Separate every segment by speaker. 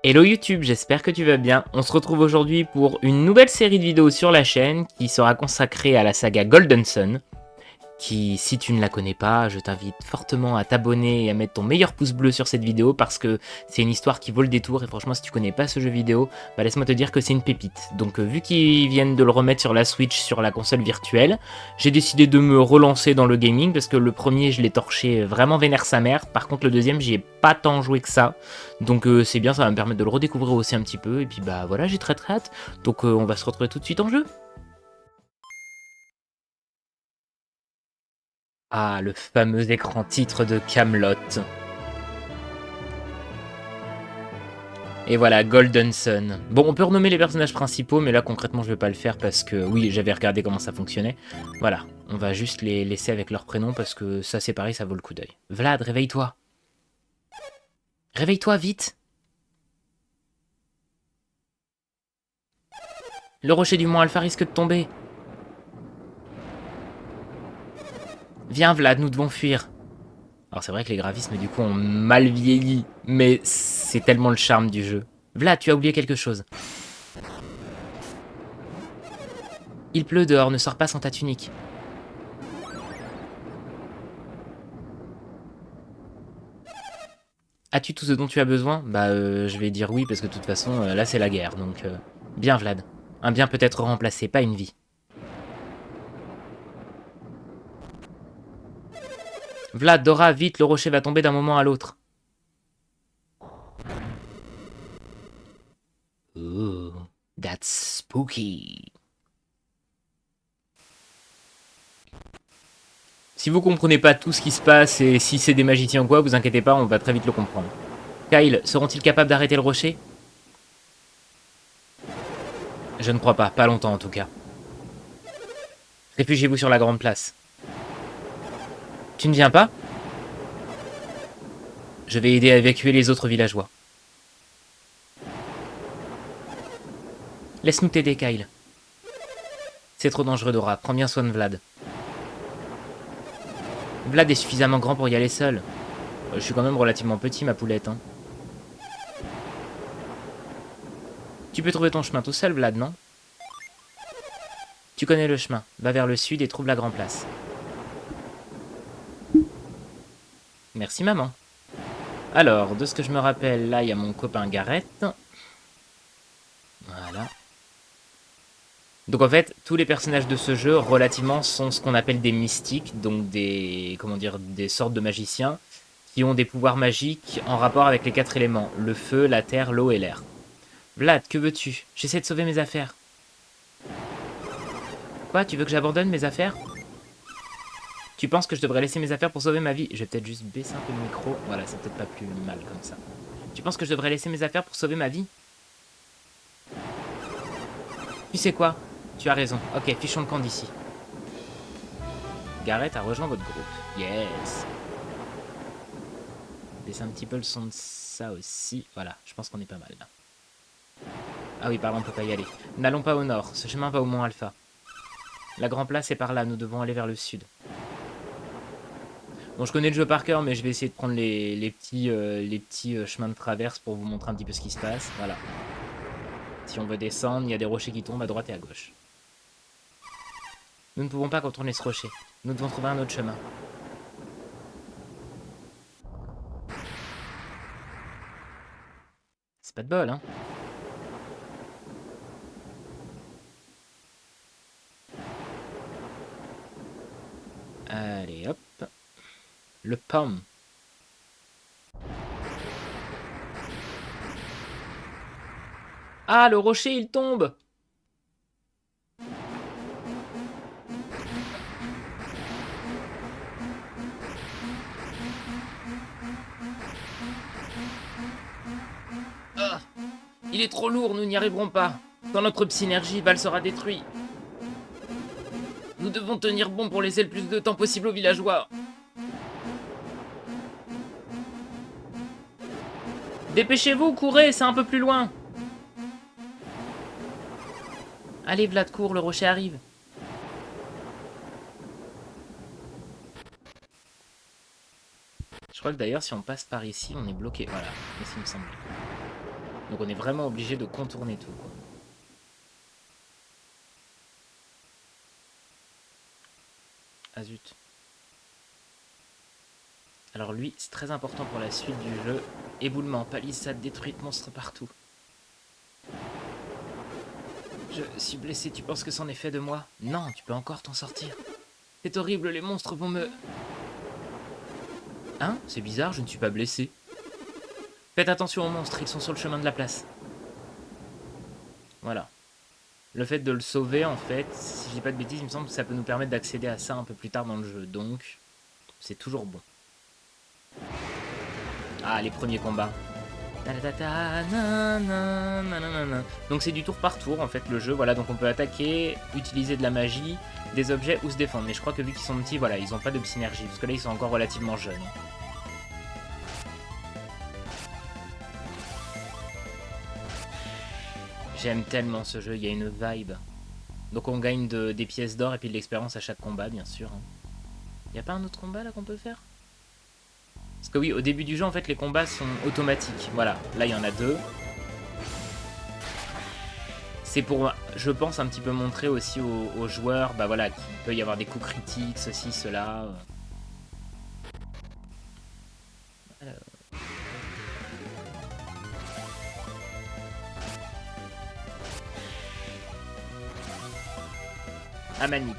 Speaker 1: Hello YouTube, j'espère que tu vas bien. On se retrouve aujourd'hui pour une nouvelle série de vidéos sur la chaîne qui sera consacrée à la saga Golden Sun. Qui, si tu ne la connais pas, je t'invite fortement à t'abonner et à mettre ton meilleur pouce bleu sur cette vidéo parce que c'est une histoire qui vaut le détour et franchement si tu connais pas ce jeu vidéo, bah laisse-moi te dire que c'est une pépite. Donc vu qu'ils viennent de le remettre sur la Switch, sur la console virtuelle, j'ai décidé de me relancer dans le gaming parce que le premier je l'ai torché vraiment vénère sa mère, par contre le deuxième j'y ai pas tant joué que ça, donc c'est bien, ça va me permettre de le redécouvrir aussi un petit peu et puis bah voilà, j'ai très hâte, donc on va se retrouver tout de suite en jeu. Ah, le fameux écran titre de Camelot. Et voilà, Golden Sun. Bon, on peut renommer les personnages principaux, mais là, concrètement, je vais pas le faire parce que, oui, j'avais regardé comment ça fonctionnait. Voilà, on va juste les laisser avec leur prénom parce que ça, c'est pareil, ça vaut le coup d'œil. Vlad, réveille-toi. Réveille-toi, vite. Le rocher du Mont Alpha risque de tomber. Viens, Vlad, nous devons fuir. Alors, c'est vrai que les graphismes, du coup, ont mal vieilli, mais c'est tellement le charme du jeu. Vlad, tu as oublié quelque chose. Il pleut dehors, ne sors pas sans ta tunique. As-tu tout ce dont tu as besoin? Bah, je vais dire oui, parce que de toute façon, là, c'est la guerre, donc... Bien, Vlad. Un bien peut être remplacé, pas une vie. Vlad, Dora, vite, le rocher va tomber d'un moment à l'autre. Ooh, that's spooky. Si vous comprenez pas tout ce qui se passe, et si c'est des magiciens ou quoi, vous inquiétez pas, on va très vite le comprendre. Kyle, seront-ils capables d'arrêter le rocher? Je ne crois pas, pas longtemps en tout cas. Réfugiez-vous sur la grande place. Tu ne viens pas? Je vais aider à évacuer les autres villageois. Laisse-nous t'aider, Kyle. C'est trop dangereux, Dora. Prends bien soin de Vlad. Vlad est suffisamment grand pour y aller seul. Je suis quand même relativement petit, ma poulette. Hein. Tu peux trouver ton chemin tout seul, Vlad, non? Tu connais le chemin. Va vers le sud et trouve la grande place. Merci, maman. Alors, de ce que je me rappelle, là, il y a mon copain Gareth. Voilà. Donc en fait, tous les personnages de ce jeu, relativement, sont ce qu'on appelle des mystiques, donc des, comment dire, des sortes de magiciens, qui ont des pouvoirs magiques en rapport avec les 4 éléments, le feu, la terre, l'eau et l'air. Vlad, que veux-tu? J'essaie de sauver mes affaires. Quoi? Tu veux que j'abandonne mes affaires? Tu penses que je devrais laisser mes affaires pour sauver ma vie? Je vais peut-être juste baisser un peu le micro. Voilà, c'est peut-être pas plus mal comme ça. Tu penses que je devrais laisser mes affaires pour sauver ma vie? Tu sais quoi? Tu as raison. Ok, fichons le camp d'ici. Gareth a rejoint votre groupe. Yes. Baisser un petit peu le son de ça aussi. Voilà, je pense qu'on est pas mal là. Ah oui, pardon, on peut pas y aller. N'allons pas au nord. Ce chemin va au Mont Alpha. La grande place est par là. Nous devons aller vers le sud. Bon, je connais le jeu par cœur, mais je vais essayer de prendre les petits chemins de traverse pour vous montrer un petit peu ce qui se passe. Voilà. Si on veut descendre, il y a des rochers qui tombent à droite et à gauche. Nous ne pouvons pas contourner ce rocher. Nous devons trouver un autre chemin. C'est pas de bol, hein. Allez, hop. Le pomme. Ah, le rocher, il tombe! Ah, il est trop lourd, nous n'y arriverons pas. Quand notre psynergie, Val sera détruit. Nous devons tenir bon pour laisser le plus de temps possible aux villageois. Dépêchez-vous, courez, c'est un peu plus loin. Allez, Vlad, cours, le rocher arrive. Je crois que d'ailleurs, si on passe par ici, on est bloqué. Voilà, mais il me semble. Donc on est vraiment obligé de contourner tout, quoi. Ah zut. Alors lui, c'est très important pour la suite du jeu. Éboulement, palissade détruite, monstres partout. Je suis blessé, tu penses que c'en est fait de moi? Non, tu peux encore t'en sortir. C'est horrible, les monstres vont me... Hein? C'est bizarre, je ne suis pas blessé. Faites attention aux monstres, ils sont sur le chemin de la place. Voilà. Le fait de le sauver, en fait, si je dis pas de bêtises, il me semble que ça peut nous permettre d'accéder à ça un peu plus tard dans le jeu. Donc, c'est toujours bon. Ah, les premiers combats. Donc c'est du tour par tour en fait le jeu, voilà, donc on peut attaquer, utiliser de la magie, des objets ou se défendre. Mais je crois que vu qu'ils sont petits, voilà, ils n'ont pas de synergie, parce que là ils sont encore relativement jeunes. J'aime tellement ce jeu, il y a une vibe. Donc on gagne des pièces d'or et puis de l'expérience à chaque combat, bien sûr. Y a pas un autre combat là qu'on peut faire? Parce que oui, au début du jeu, en fait, les combats sont automatiques. Voilà, là, il y en a 2. C'est pour, je pense, un petit peu montrer aussi aux joueurs, bah voilà, qu'il peut y avoir des coups critiques, ceci, cela. Alors... Amanite.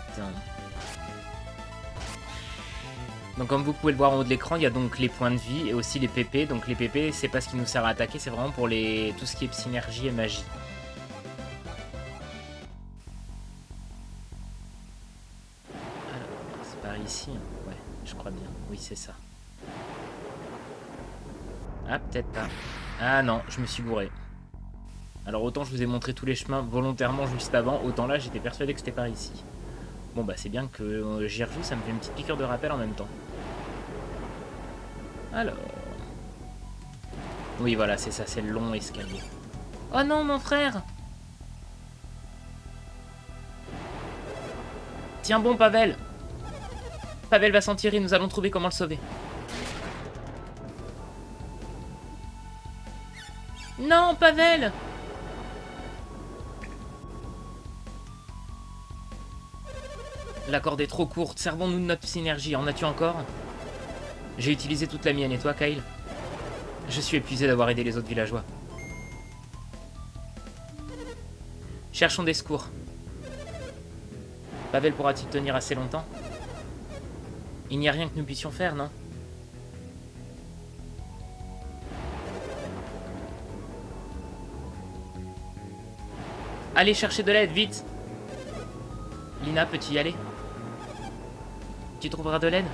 Speaker 1: Donc comme vous pouvez le voir en haut de l'écran, il y a donc les points de vie et aussi les PP. Donc les PP, c'est pas ce qui nous sert à attaquer, c'est vraiment pour tout ce qui est synergie et magie. Alors, c'est par ici, hein. Ouais, je crois bien. Oui, c'est ça. Ah, peut-être pas. Ah non, je me suis gouré. Alors autant je vous ai montré tous les chemins volontairement juste avant, autant là j'étais persuadé que c'était par ici. Bon bah c'est bien que j'y rejoue, ça me fait une petite piqûre de rappel en même temps. Alors... Oui voilà, c'est ça, c'est le long escalier. Oh non, mon frère! Tiens bon, Pavel! Pavel va s'en tirer, nous allons trouver comment le sauver. Non, Pavel! La corde est trop courte, servons-nous de notre synergie, en as-tu encore? J'ai utilisé toute la mienne, et toi, Kyle? Je suis épuisé d'avoir aidé les autres villageois. Cherchons des secours. Pavel pourra-t-il tenir assez longtemps? Il n'y a rien que nous puissions faire, non? Allez chercher de l'aide, vite! Lina, peux-tu y aller? Tu trouveras de l'aide?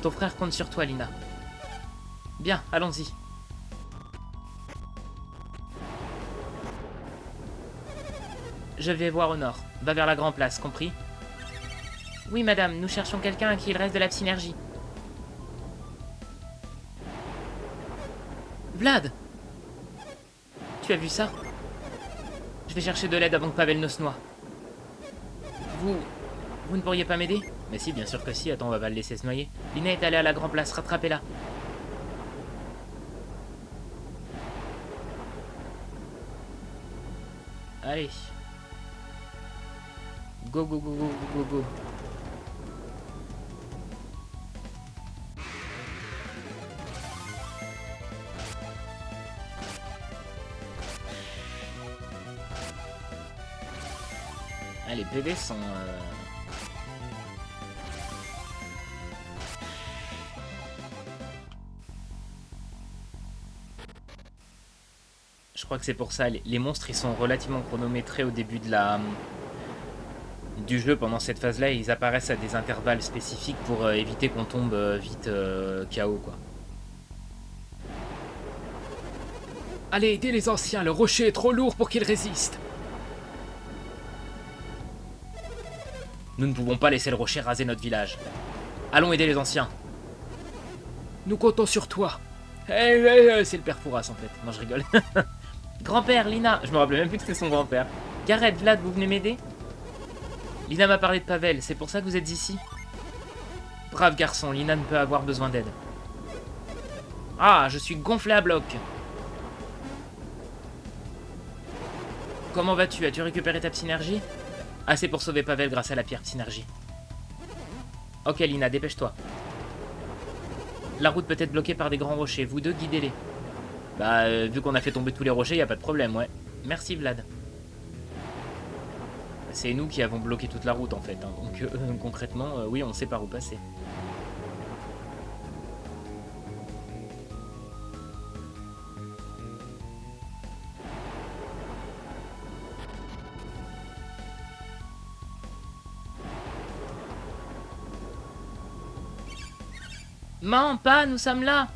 Speaker 1: Ton frère compte sur toi, Lina. Bien, allons-y. Je vais voir au nord. Va vers la grande place, compris? Oui, madame, nous cherchons quelqu'un à qui il reste de la synergie. Vlad! Tu as vu ça? Je vais chercher de l'aide avant que Pavel ne se noie. Vous ne pourriez pas m'aider? Mais si, bien sûr que si. Attends, on va pas le laisser se noyer. Lina est allée à la grande place, rattrapez-la. Allez. Go, go, go, go, go, go. Ah, les PV sont... Je crois que c'est pour ça. Les monstres, ils sont relativement chronométrés au début du jeu. Pendant cette phase-là, ils apparaissent à des intervalles spécifiques pour éviter qu'on tombe vite KO, quoi. Allez, aidez les anciens. Le rocher est trop lourd pour qu'ils résistent. Nous ne pouvons pas laisser le rocher raser notre village. Allons aider les anciens. Nous comptons sur toi. C'est le père Fouras en fait. Non, je rigole. Grand-père, Lina. Je me rappelais même plus que c'était son grand-père. Gareth, Vlad, vous venez m'aider? Lina m'a parlé de Pavel. C'est pour ça que vous êtes ici? Brave garçon, Lina ne peut avoir besoin d'aide. Ah, je suis gonflé à bloc. Comment vas-tu? As-tu récupéré ta synergie? Assez pour sauver Pavel grâce à la pierre synergie. Ok Lina, dépêche-toi. La route peut être bloquée par des grands rochers. Vous deux, guidez-les. Bah, vu qu'on a fait tomber tous les rochers, y a pas de problème, ouais. Merci Vlad. C'est nous qui avons bloqué toute la route en fait. Hein. Donc concrètement, oui, on sait par où passer. Man, pas, nous sommes là.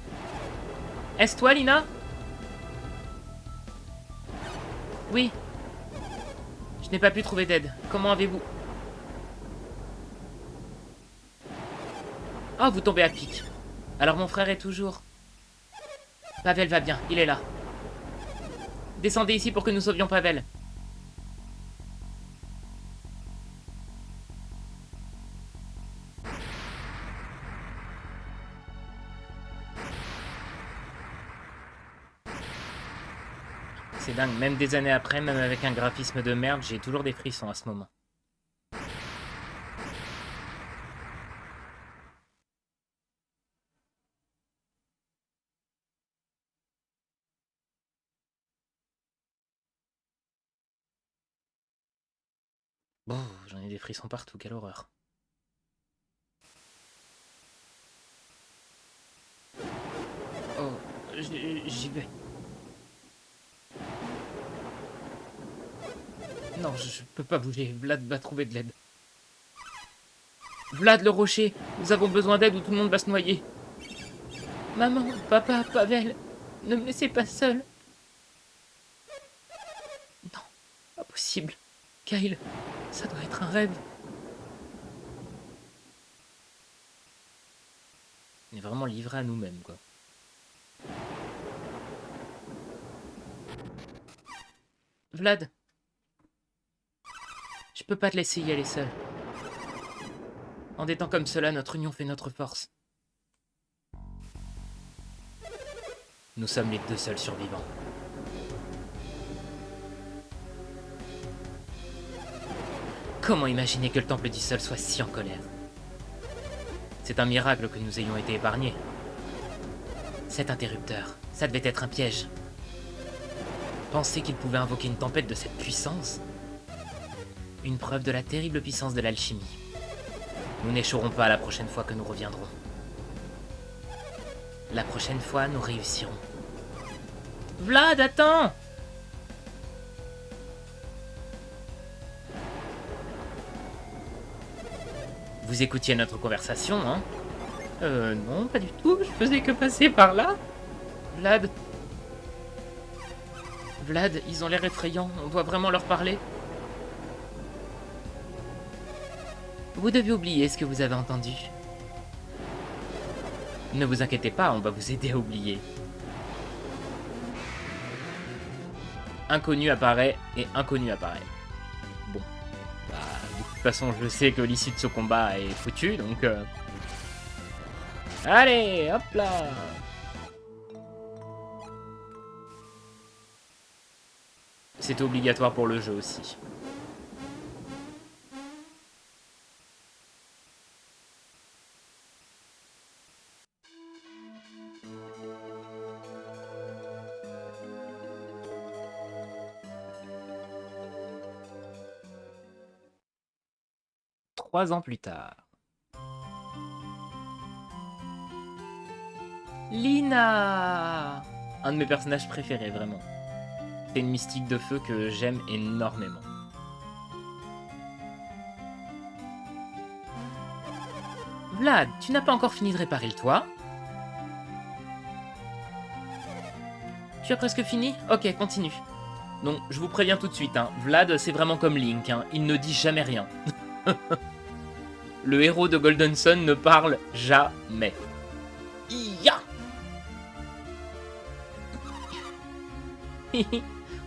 Speaker 1: Est-ce toi, Lina? Oui. Je n'ai pas pu trouver d'aide. Comment avez-vous... Oh, vous tombez à pic. Alors mon frère est toujours... Pavel va bien, il est là. Descendez ici pour que nous sauvions Pavel. C'est dingue, même des années après, même avec un graphisme de merde, j'ai toujours des frissons à ce moment. Bon, j'en ai des frissons partout, quelle horreur. Oh, j'y vais. Non, je peux pas bouger, Vlad va trouver de l'aide. Vlad le rocher, nous avons besoin d'aide ou tout le monde va se noyer. Maman, papa, Pavel, ne me laissez pas seul. Non, pas possible. Kyle, ça doit être un rêve. On est vraiment livré à nous-mêmes, quoi. Vlad, je peux pas te laisser y aller seul. En des temps comme cela, notre union fait notre force. Nous sommes les deux seuls survivants. Comment imaginer que le temple du sol soit si en colère? C'est un miracle que nous ayons été épargnés. Cet interrupteur, ça devait être un piège. Penser qu'il pouvait invoquer une tempête de cette puissance? Une preuve de la terrible puissance de l'alchimie. Nous n'échouerons pas la prochaine fois que nous reviendrons. La prochaine fois, nous réussirons. Vlad, attends! Vous écoutiez notre conversation, hein? Non, pas du tout, je faisais que passer par là. Vlad... Vlad, ils ont l'air effrayants, on doit vraiment leur parler. Vous devez oublier ce que vous avez entendu. Ne vous inquiétez pas, on va vous aider à oublier. Inconnu apparaît et inconnu apparaît. Bon. Bah, de toute façon, je sais que l'issue de ce combat est foutue, donc... Allez, hop là! C'est obligatoire pour le jeu aussi. Trois ans plus tard. Lina! Un de mes personnages préférés, vraiment. C'est une mystique de feu que j'aime énormément. Vlad, tu n'as pas encore fini de réparer le toit? Tu as presque fini? Ok, continue. Non, je vous préviens tout de suite, hein. Vlad, c'est vraiment comme Link, hein. Il ne dit jamais rien. Le héros de Golden Sun ne parle jamais. Ya!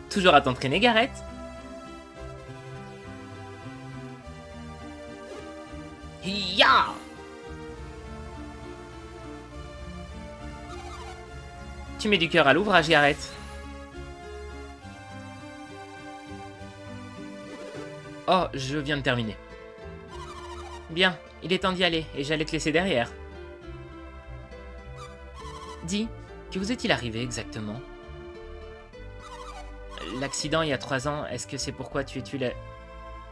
Speaker 1: Toujours à t'entraîner, Gareth? Ya! Tu mets du cœur à l'ouvrage, Gareth. Oh, je viens de terminer. Bien, il est temps d'y aller, et j'allais te laisser derrière. Dis, que vous est-il arrivé exactement? L'accident il y a 3 ans, est-ce que c'est pourquoi tu étudies la...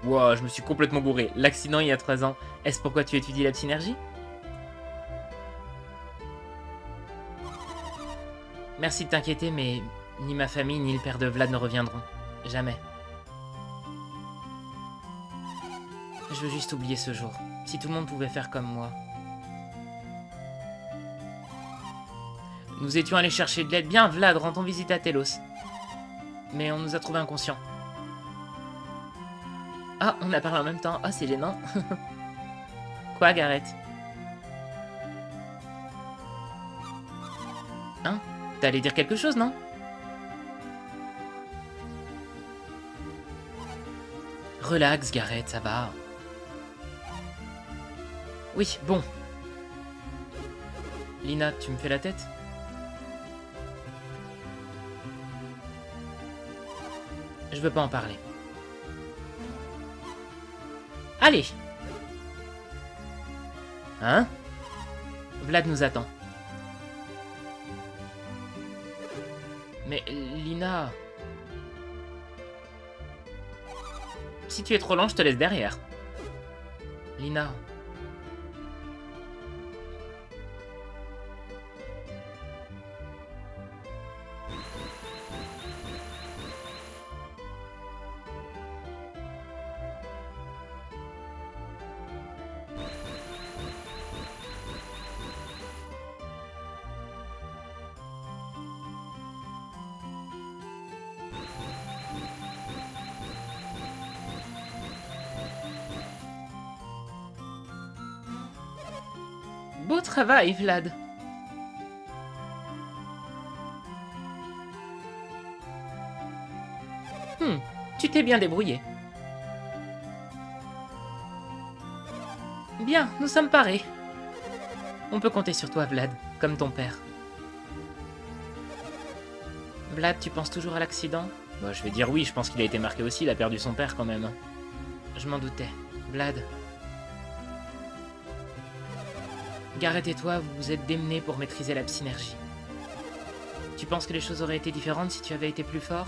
Speaker 1: Wow, je me suis complètement gouré. L'accident il y a 3 ans, est-ce pourquoi tu étudies la synergie? Merci de t'inquiéter, mais ni ma famille ni le père de Vlad ne reviendront. Jamais. Je veux juste oublier ce jour. Si tout le monde pouvait faire comme moi. Nous étions allés chercher de l'aide. Bien, Vlad, rendons visite à Telos. Mais on nous a trouvé inconscients. Ah, on a parlé en même temps. Ah, c'est gênant. Quoi, Gareth? Hein? T'allais dire quelque chose, non? Relax, Gareth, ça va. Oui, bon. Lina, tu me fais la tête? Je veux pas en parler. Allez! Hein? Vlad nous attend. Mais Lina... Si tu es trop lent, je te laisse derrière. Lina... Beau travail, Vlad. Tu t'es bien débrouillé. Bien, nous sommes parés. On peut compter sur toi, Vlad, comme ton père. Vlad, tu penses toujours à l'accident? Bah, je vais dire oui, je pense qu'il a été marqué aussi, il a perdu son père quand même. Je m'en doutais. Vlad... Gareth et toi, vous vous êtes démenés pour maîtriser la synergie. Tu penses que les choses auraient été différentes si tu avais été plus fort?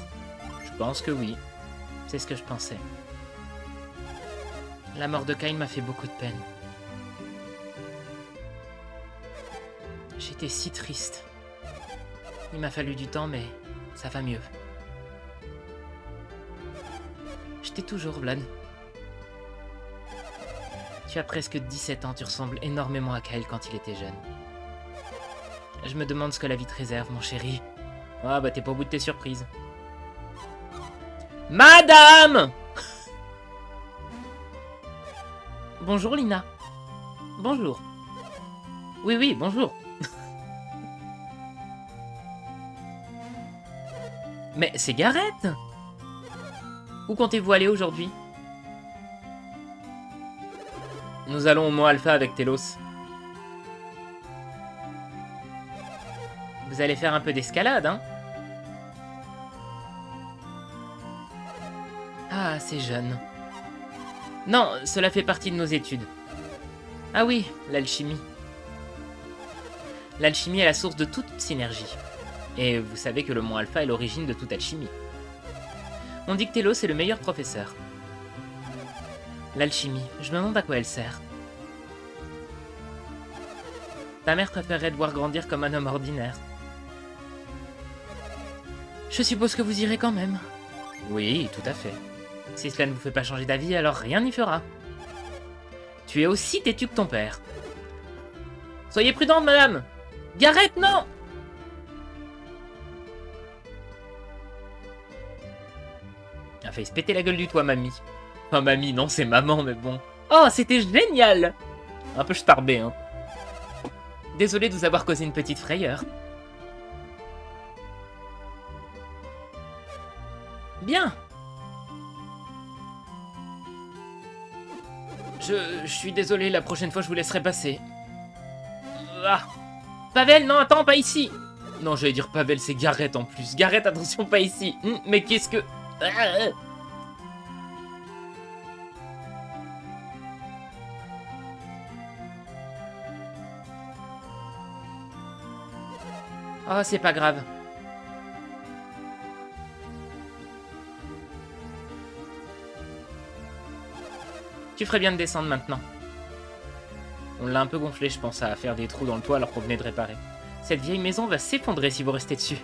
Speaker 1: Je pense que oui. C'est ce que je pensais. La mort de Kyle m'a fait beaucoup de peine. J'étais si triste. Il m'a fallu du temps, mais ça va mieux. Je t'ai toujours, Vlad. Tu as presque 17 ans, tu ressembles énormément à Kyle quand il était jeune. Je me demande ce que la vie te réserve, mon chéri. Ah bah t'es pas au bout de tes surprises. Madame! Bonjour Lina. Bonjour. Oui, oui, bonjour. Mais c'est Gareth! Où comptez-vous aller aujourd'hui? Nous allons au Mont Alpha avec Telos. Vous allez faire un peu d'escalade, hein? Ah, c'est jeune. Non, cela fait partie de nos études. Ah oui, l'alchimie. L'alchimie est la source de toute synergie. Et vous savez que le Mont Alpha est l'origine de toute alchimie. On dit que Telos est le meilleur professeur. L'alchimie, je me demande à quoi elle sert. Ta mère préférerait te voir grandir comme un homme ordinaire. Je suppose que vous irez quand même. Oui, tout à fait. Si cela ne vous fait pas changer d'avis, alors rien n'y fera. Tu es aussi têtu que ton père. Soyez prudente, madame. Gareth, non! Il a failli se péter la gueule du toit, mamie. Enfin, mamie, non, c'est maman, mais bon. Oh, c'était génial! Un peu starbé, hein. Désolé de vous avoir causé une petite frayeur. Bien. Je suis désolé, la prochaine fois je vous laisserai passer. Ah. Pavel, non, attends, pas ici. Non, j'allais dire Pavel, c'est Gareth en plus. Gareth, attention, pas ici. Mais qu'est-ce que... Oh, c'est pas grave. Tu ferais bien de descendre maintenant. On l'a un peu gonflé, je pense, à faire des trous dans le toit alors qu'on venait de réparer. Cette vieille maison va s'effondrer si vous restez dessus.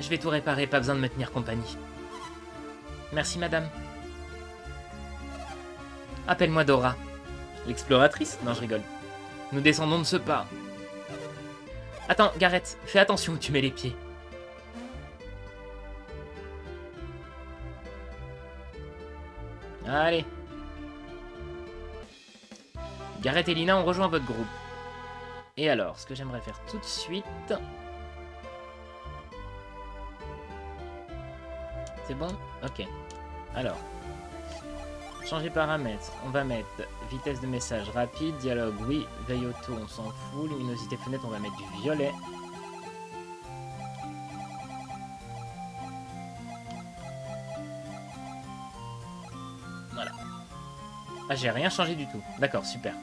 Speaker 1: Je vais tout réparer, pas besoin de me tenir compagnie. Merci, madame. Appelle-moi Dora. L'exploratrice? Non, je rigole. Nous descendons de ce pas. Attends, Gareth, fais attention où tu mets les pieds. Allez. Gareth et Lina ont rejoint votre groupe. Et alors, ce que j'aimerais faire tout de suite... C'est bon? Ok. Alors. Changer paramètres. On va mettre vitesse de message rapide, dialogue, oui, veille auto, on s'en fout, luminosité fenêtre, on va mettre du violet. Voilà. Ah, j'ai rien changé du tout. D'accord, super.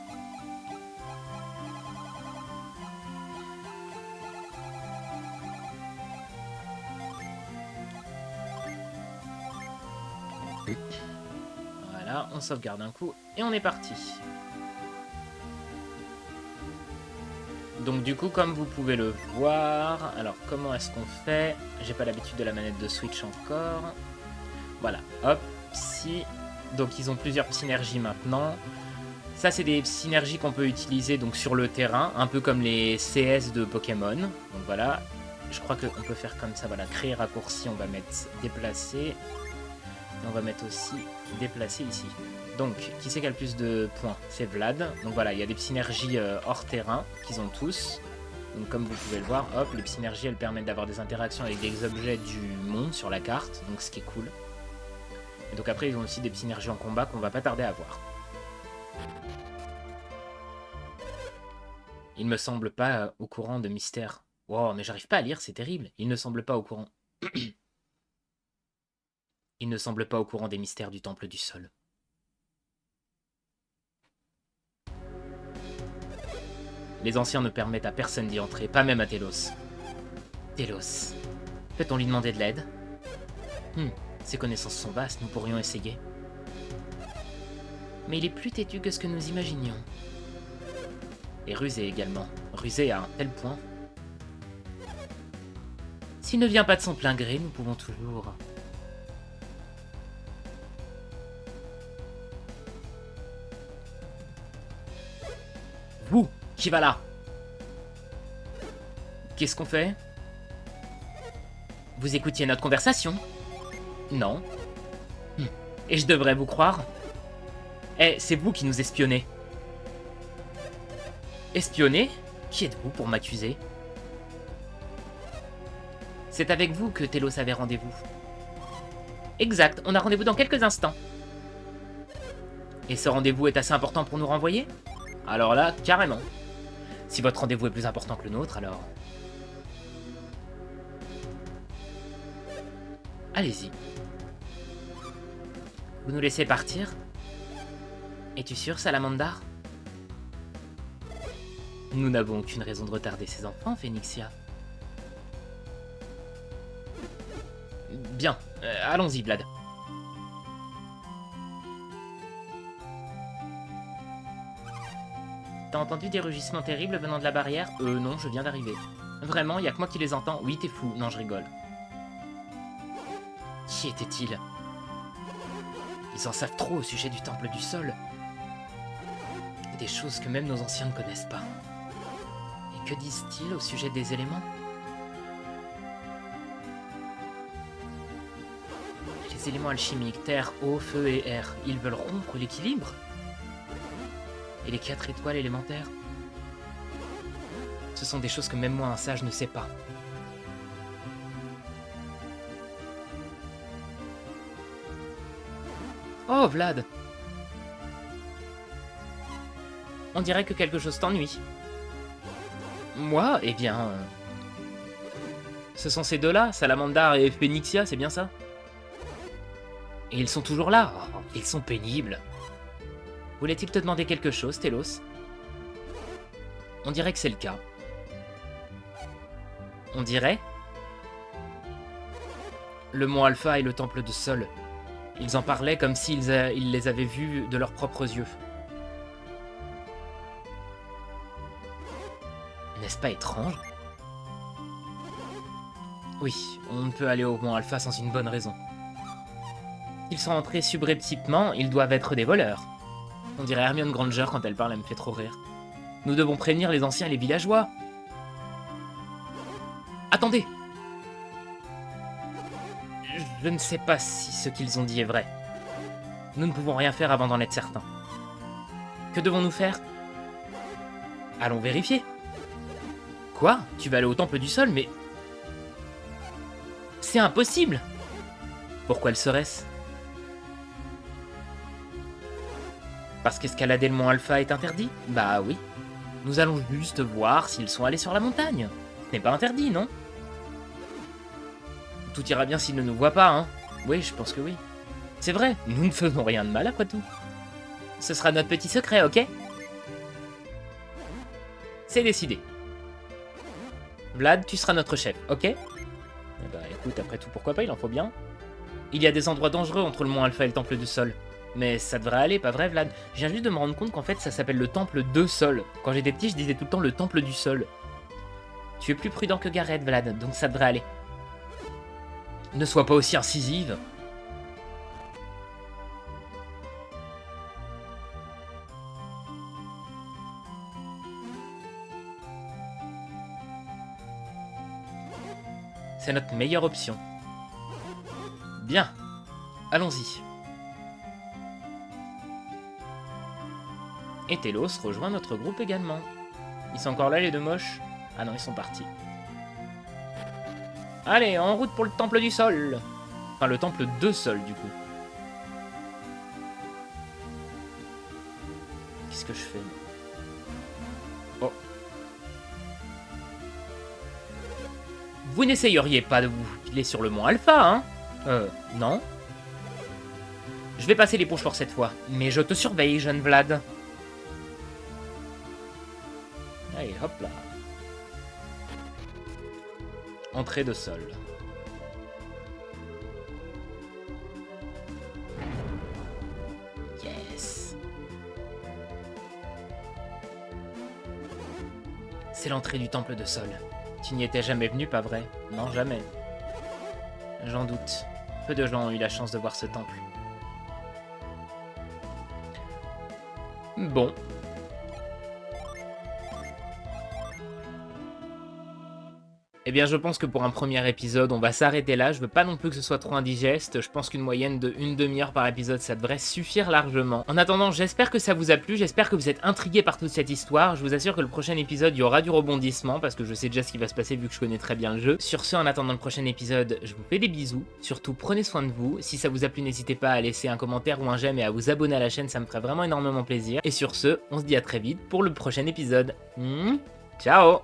Speaker 1: Voilà, on sauvegarde un coup et on est parti. Donc du coup, comme vous pouvez le voir, alors comment est-ce qu'on fait? J'ai pas l'habitude de la manette de Switch encore. Voilà, hop, si. Donc ils ont plusieurs synergies maintenant. Ça, c'est des synergies qu'on peut utiliser donc sur le terrain, un peu comme les CS de Pokémon. Donc voilà, je crois qu'on peut faire comme ça, voilà, créer raccourci, on va mettre déplacer. Et on va mettre aussi déplacer ici. Donc, qui c'est qui a le plus de points? C'est Vlad. Donc voilà, il y a des synergies hors terrain qu'ils ont tous. Donc comme vous pouvez le voir, hop, les synergies, elles permettent d'avoir des interactions avec des objets du monde sur la carte, donc ce qui est cool. Et donc après, ils ont aussi des synergies en combat qu'on va pas tarder à voir. Il me semble pas au courant de mystère. Wow, mais j'arrive pas à lire, c'est terrible. Il ne semble pas au courant. Il ne semble pas au courant des mystères du Temple du Sol. Les anciens ne permettent à personne d'y entrer, pas même à Telos. Telos. Peut-on lui demander de l'aide? Ses connaissances sont vastes, nous pourrions essayer. Mais il est plus têtu que ce que nous imaginions. Et rusé également. Rusé à un tel point. S'il ne vient pas de son plein gré, nous pouvons toujours... Vous, qui va là? Qu'est-ce qu'on fait? Vous écoutiez notre conversation? Non. Et je devrais vous croire? Eh, c'est vous qui nous espionnez. Espionner? Qui êtes-vous pour m'accuser? C'est avec vous que Telos avait rendez-vous. Exact, on a rendez-vous dans quelques instants. Et ce rendez-vous est assez important pour nous renvoyer? Alors là, carrément. Si votre rendez-vous est plus important que le nôtre, alors... Allez-y. Vous nous laissez partir? Es-tu sûr, Salamandar? Nous n'avons aucune raison de retarder ces enfants, Phénixia. Bien, allons-y, Vlad. T'as entendu des rugissements terribles venant de la barrière? Non, je viens d'arriver. Vraiment, y a que moi qui les entends? Oui, t'es fou. Non, je rigole. Qui était-il? Ils en savent trop au sujet du Temple du Sol. Des choses que même nos anciens ne connaissent pas. Et que disent-ils au sujet des éléments? Les éléments alchimiques, terre, eau, feu et air, ils veulent rompre l'équilibre? Et les 4 étoiles élémentaires? Ce sont des choses que même moi, un sage, ne sais pas. Oh, Vlad! On dirait que quelque chose t'ennuie. Moi? Eh bien... Ce sont ces deux-là, Salamandar et Phénixia, c'est bien ça? Et ils sont toujours là? Oh, ils sont pénibles. Voulait-il te demander quelque chose, Telos? On dirait que c'est le cas. On dirait... Le mont Alpha et le temple de Sol. Ils en parlaient comme s'ils ils les avaient vus de leurs propres yeux. N'est-ce pas étrange? Oui, on ne peut aller au mont Alpha sans une bonne raison. S'ils sont entrés subrepticement, ils doivent être des voleurs. On dirait Hermione Granger quand elle parle, elle me fait trop rire. Nous devons prévenir les anciens et les villageois. Attendez! Je ne sais pas si ce qu'ils ont dit est vrai. Nous ne pouvons rien faire avant d'en être certains. Que devons-nous faire? Allons vérifier. Quoi? Tu vas aller au temple du sol, mais... C'est impossible! Pourquoi le serait-ce? Parce qu'escalader le mont Alpha est interdit? Bah oui. Nous allons juste voir s'ils sont allés sur la montagne. Ce n'est pas interdit, non? Tout ira bien s'ils ne nous voient pas, hein? Oui, je pense que oui. C'est vrai, nous ne faisons rien de mal après tout. Ce sera notre petit secret, ok? C'est décidé. Vlad, tu seras notre chef, ok? Eh bah écoute, après tout, pourquoi pas, il en faut bien. Il y a des endroits dangereux entre le mont Alpha et le temple du sol. Mais ça devrait aller, pas vrai, Vlad? Je viens juste de me rendre compte qu'en fait, ça s'appelle le temple de sol. Quand j'étais petit, je disais tout le temps le temple du sol. Tu es plus prudent que Gareth, Vlad, donc ça devrait aller. Ne sois pas aussi incisive. C'est notre meilleure option. Bien. Allons-y. Et Telos rejoint notre groupe également. Ils sont encore là, les deux moches? Ah non, ils sont partis. Allez, en route pour le temple du sol. Enfin, le temple de sol, du coup. Qu'est-ce que je fais? Oh. Vous n'essayeriez pas de vous filer sur le mont Alpha, hein? Non. Je vais passer l'éponge pour cette fois, mais je te surveille, jeune Vlad. Allez, hop là. Entrée de sol. Yes. C'est l'entrée du temple de sol. Tu n'y étais jamais venu, pas vrai? Non, jamais. J'en doute. Peu de gens ont eu la chance de voir ce temple. Bon. Eh bien, je pense que pour un premier épisode, on va s'arrêter là. Je veux pas non plus que ce soit trop indigeste. Je pense qu'une moyenne de 1 demi-heure par épisode, ça devrait suffire largement. En attendant, j'espère que ça vous a plu. J'espère que vous êtes intrigués par toute cette histoire. Je vous assure que le prochain épisode, il y aura du rebondissement parce que je sais déjà ce qui va se passer vu que je connais très bien le jeu. Sur ce, en attendant le prochain épisode, je vous fais des bisous. Surtout, prenez soin de vous. Si ça vous a plu, n'hésitez pas à laisser un commentaire ou un j'aime et à vous abonner à la chaîne. Ça me ferait vraiment énormément plaisir. Et sur ce, on se dit à très vite pour le prochain épisode. Ciao!